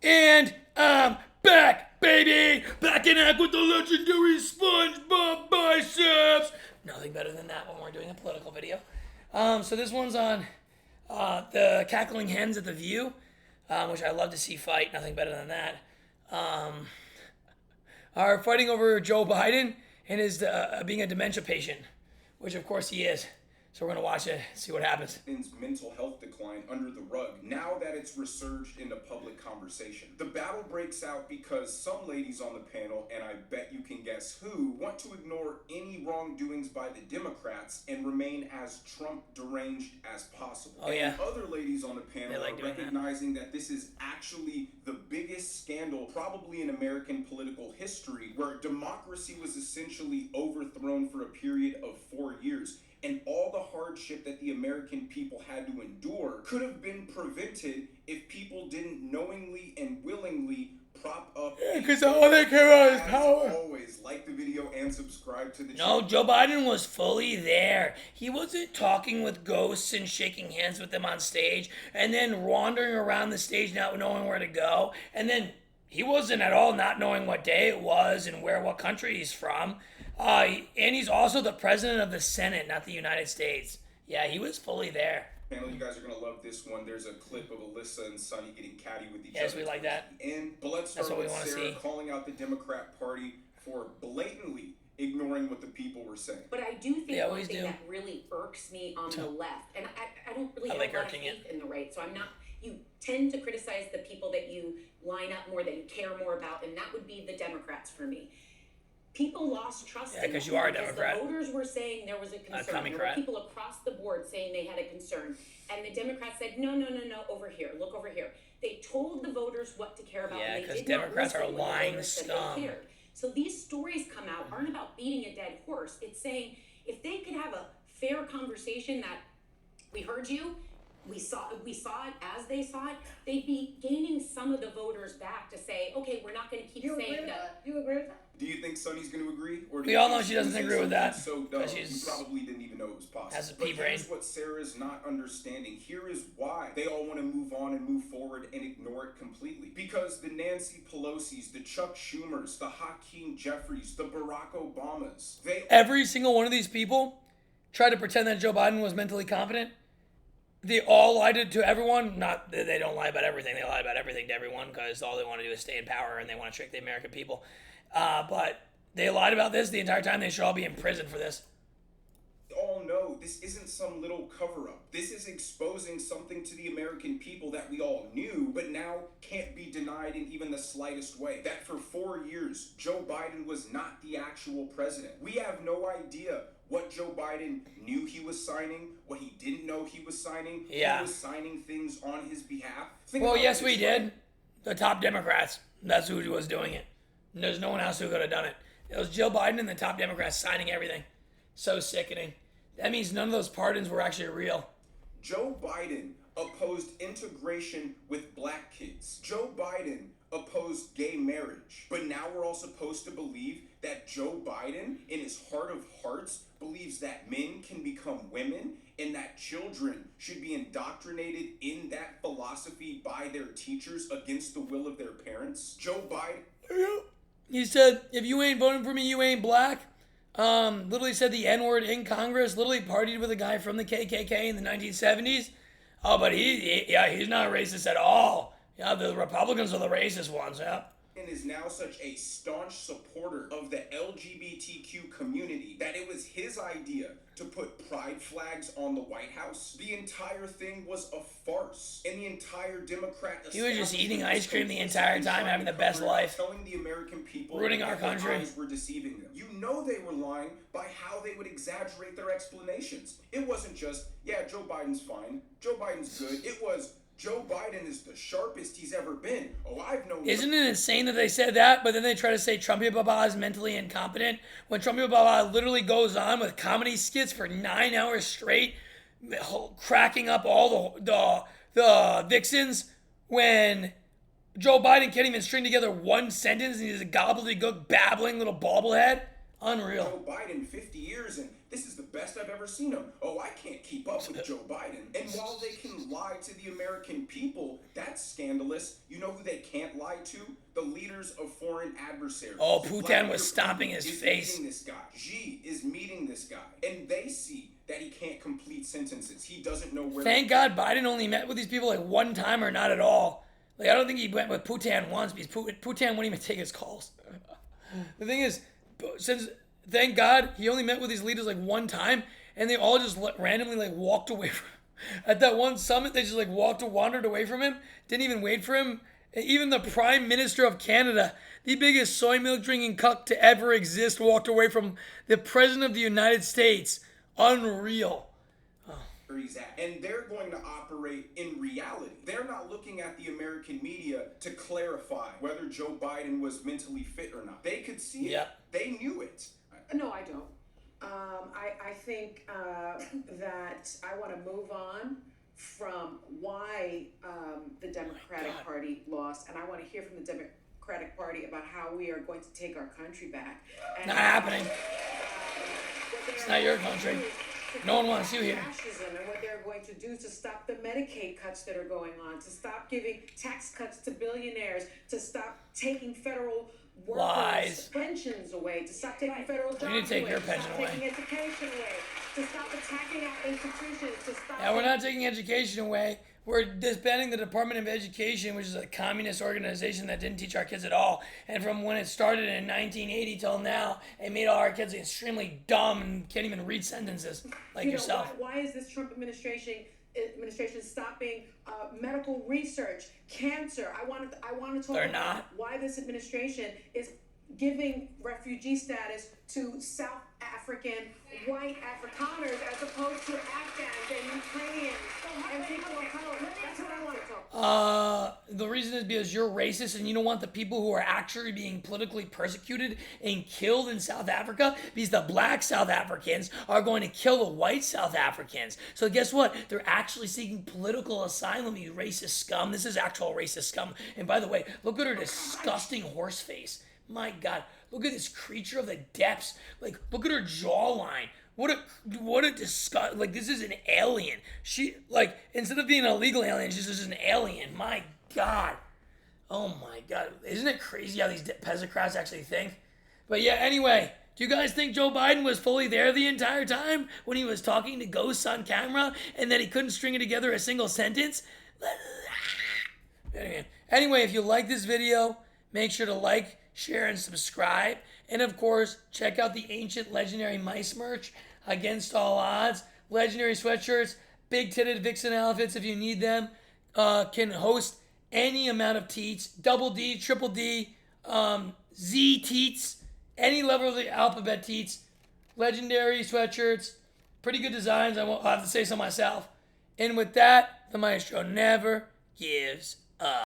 And I'm back, baby! Back in act with the legendary SpongeBob biceps! Nothing better than that when we're doing a political video. So this one's on the cackling hens at The View, which I love to see fight. Nothing better than that. Are fighting over Joe Biden and his being a dementia patient, which of course he is. So we're going to watch it, see what happens. Mental health decline under the rug now that it's resurged into public conversation. The battle breaks out because some ladies on the panel, and I bet you can guess who, want to ignore any wrongdoings by the Democrats and remain as Trump deranged as possible. Oh, yeah. And other ladies on the panel like are recognizing that this is actually the biggest scandal probably in American political history, where democracy was essentially overthrown for a period of 4 years. And all the hardship that the American people had to endure could have been prevented if people didn't knowingly and willingly prop up. Yeah, because all they care about is power. Always, like the video and subscribe to the No, channel. Joe Biden was fully there. He wasn't talking with ghosts and shaking hands with them on stage and then wandering around the stage not knowing where to go. And then he wasn't at all not knowing what day it was and what country he's from. And he's also the president of the Senate, not the United States. Yeah, he was fully there. Panel, you guys are going to love this one. There's a clip of Alyssa and Sonny getting catty with each other. Yes, we like that. But let's start what with we wanna Sarah see. calling out the Democrat Party for blatantly ignoring what the people were saying. But I do think one thing do. that really irks me on the left, and I don't really have like a lot of irking faith in the right, so I'm not, you tend to criticize the people that you line up more, that you care more about, and that would be the Democrats for me. People lost trust in them. because you are a Democrat. The voters were saying there was a concern. There were people across the board saying they had a concern. And the Democrats said, no, over here, look over here. They told the voters what to care about. Yeah, and they because did not Democrats are listen when the lying voters said scum. they cared. So these stories come out aren't about beating a dead horse. It's saying if they could have a fair conversation that we heard you, we saw it as they saw it, they'd be gaining some of the voters back to say, okay, we're not going to keep saying that. Do you agree with that? Do you think Sonny's going to agree? Or do We you all think know she doesn't agree with that. So dumb, She's- you probably didn't even know it was possible. Has a pea but brain. here's what Sarah's not understanding. Here is why they all want to move on and move forward and ignore it completely. Because the Nancy Pelosi's, the Chuck Schumers, the Hakeem Jeffries, the Barack Obamas, Every single one of these people tried to pretend that Joe Biden was mentally competent. They all lied to everyone. Not that they don't lie about everything. They lie about everything to everyone because all they want to do is stay in power and they want to trick the American people. But they lied about this the entire time. They should all be in prison for this. all know this isn't some little cover-up. This is exposing something to the American people that we all knew, but now can't be denied in even the slightest way. That for 4 years, Joe Biden was not the actual president. We have no idea what Joe Biden knew he was signing, what he didn't know he was signing. Yeah. He was signing things on his behalf. Well, yes, we did. The top Democrats. That's who was doing it. And there's no one else who could have done it. It was Joe Biden and the top Democrats signing everything. So sickening. That means none of those pardons were actually real. Joe Biden opposed integration with black kids. Joe Biden opposed gay marriage. But now we're all supposed to believe that Joe Biden, in his heart of hearts, believes that men can become women and that children should be indoctrinated in that philosophy by their teachers against the will of their parents. Joe Biden... He said, if you ain't voting for me, you ain't black. Literally said the N-word in Congress. Literally partied with a guy from the KKK in the 1970s. Oh, but he's not racist at all. Yeah, the Republicans are the racist ones, yeah. And is now such a staunch supporter of the LGBTQ community that it was his idea to put pride flags on the White House. The entire thing was a farce. And the entire Democrat... He was just eating ice cream the entire time, having the best life. Telling the American people... Ruining our country. Their eyes were deceiving them. You know they were lying by how they would exaggerate their explanations. It wasn't just, yeah, Joe Biden's fine. Joe Biden's good. It was... Joe Biden is the sharpest he's ever been. Oh, I've known... Isn't it insane that they said that, but then they try to say Trumpy Baba is mentally incompetent, when Trumpy Baba literally goes on with comedy skits for 9 hours straight, cracking up all the vixens, when Joe Biden can't even string together one sentence, and he's a gobbledygook, babbling little bobblehead? Unreal. Joe Biden, 50 years, and this is the best I've ever seen him. Oh, I can't keep up with Joe Biden. And while they can lie to the American people, that's scandalous. You know who they can't lie to the leaders of foreign adversaries. Oh, Putin Vladimir was stomping Putin his is face. meeting this guy. Xi is meeting this guy. And they see that he can't complete sentences. He doesn't know where... Thank God Biden only met with these people like one time or not at all. Like, I don't think he went with Putin once because Putin wouldn't even take his calls. The thing is, thank God he only met with these leaders like one time, and they all just randomly like walked away from him. At that one summit, they just like wandered away from him, didn't even wait for him. And even the Prime Minister of Canada, the biggest soy milk drinking cuck to ever exist, walked away from the President of the United States. Unreal. Where he's at. And they're going to operate in reality. They're not looking at the American media to clarify whether Joe Biden was mentally fit or not. They could see it. They knew it. No, I don't. I think that I want to move on from why the Democratic Party lost, and I want to hear from the Democratic Party about how we are going to take our country back. And not happening. It's not your country. No one wants you here. And what they're going to do to stop the Medicaid cuts that are going on, to stop giving tax cuts to billionaires, to stop taking federal workers' pensions away, to stop taking federal jobs away, You need to take your pension away. taking education away, to stop attacking our institutions, to stop... Yeah, we're not taking education away. We're disbanding the Department of Education, which is a communist organization that didn't teach our kids at all. And from when it started in 1980 till now, it made all our kids extremely dumb and can't even read sentences like yourself. Why is this Trump administration stopping medical research, cancer? I want to talk They're about not. why this administration is giving refugee status to South African white Afrikaners as opposed to Afghans and Ukrainians and people of color. That's what I want to talk about. The reason is because you're racist and you don't want the people who are actually being politically persecuted and killed in South Africa, because the black South Africans are going to kill the white South Africans. So guess what? They're actually seeking political asylum, you racist scum. This is actual racist scum. And by the way, look at her disgusting horse face. My God, look at this creature of the depths. Like, look at her jawline. What a disgust. Like, this is an alien. She, like, instead of being an illegal alien, she's just an alien. My God. Oh my God. Isn't it crazy how these pesocrats actually think? But yeah, anyway, do you guys think Joe Biden was fully there the entire time when he was talking to ghosts on camera and that he couldn't string together a single sentence? Anyway, if you like this video, make sure to like, share, and subscribe. And of course, check out the ancient legendary mice merch, Against All Odds. Legendary sweatshirts, big titted vixen outfits if you need them. Can host any amount of teats, double D, triple D, Z teats, any level of the alphabet teats. Legendary sweatshirts, pretty good designs, I'll have to say so myself. And with that, the maestro never gives up.